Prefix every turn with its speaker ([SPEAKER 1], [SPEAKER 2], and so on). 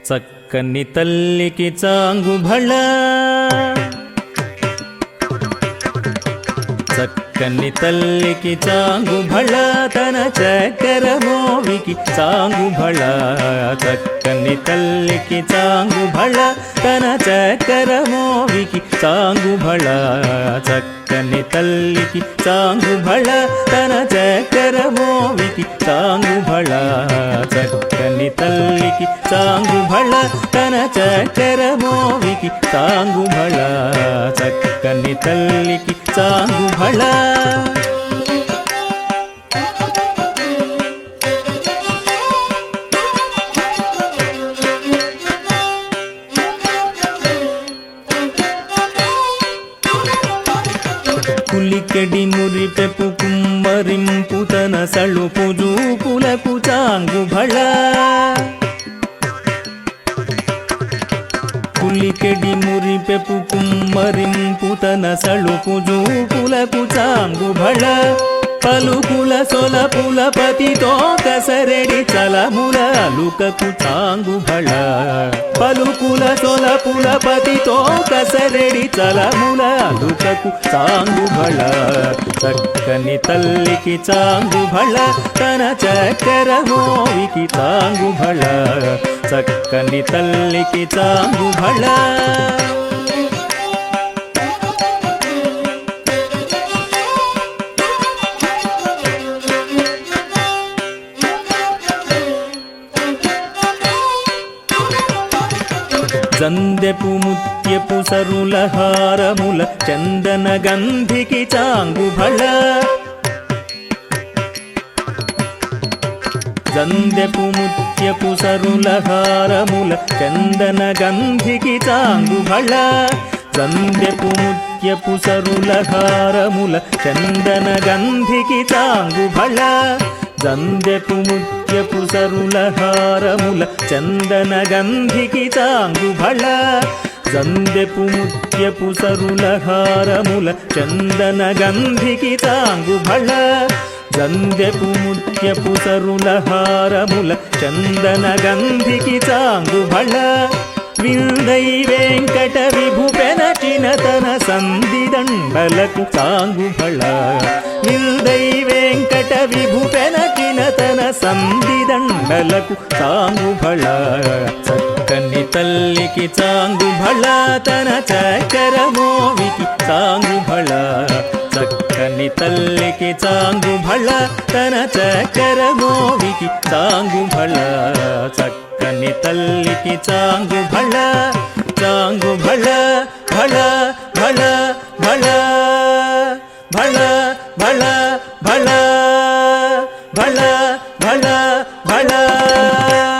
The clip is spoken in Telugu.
[SPEAKER 1] చక్కని తల్లికి చాంగుభళ చక్కని తల్లికి చాంగుభళ తన చక్కెర మోవికి చాంగుభళ చక్కని తల్లికి చాంగుభళ తన చక్కెర మోవికి చాంగుభళ చక్కని తల్లికి చాంగుభళ తన చక్కెర మోవికి చాంగుభళ చక్కని తల్లికి చాంగుభళ తన చక్కెర మోవికి చాంగుభళ చక్కని తల్లికి చాంగుభళ కులికెడి మురిపెపు కుమ్మరింపు తన సళుపు జూపులకు చాంగుభళ కులికెడి మురిపెపు కుమ్మరింపు తన సళుపు జూపులకు చాంగుభళ పలుకుల సొలపుల పతితో కసరెడి చలముల అలుకకు చాంగుభళ పలుకుల సొలపుల పతితో కసరెడి చలముల అలుకకు చాంగుభళ చక్కని తల్లికి చాంగుభళ తన చక్కెర మోవికి చాంగుభళ చక్కని తల్లికి చాంగుభళ జందెపు ముత్యపు సరుల హారముల చందన గంధికి చాంగుభళ జందెపు ముత్యపు సరుల హారముల చందన గంధికి చాంగుభళ జందెపు ముత్యపు సరుల హారముల చందన గంధికి చాంగుభళ జందెపు ముత్యపు సరుల హారముల చందన గంధికి చాంగుభళ జందెపు ముత్యపు సరుల హారముల చందన గంధికి చాంగుభళ జందెపు ముత్యపు సరుల హారముల చందన గంధికి చాంగుభళ విందై వెంకట విభు పెనచిన తన సంధిదండలకు చాంగుభళ విందై వెంకట విభు పెనచిన తన సంధిదండలకు చాంగుభళ చక్కని తల్లికి చాంగుభళ తన చక్కెర మోవికి చాంగుభళ చక్కని తల్లికి చాంగుభళ తన చక్కెర మోవికి చాంగుభళ చక్కని తల్లికి చాంగుభళ చాంగుభళ భళ భళ భళ భళ భళ భళ భళ భళ భళ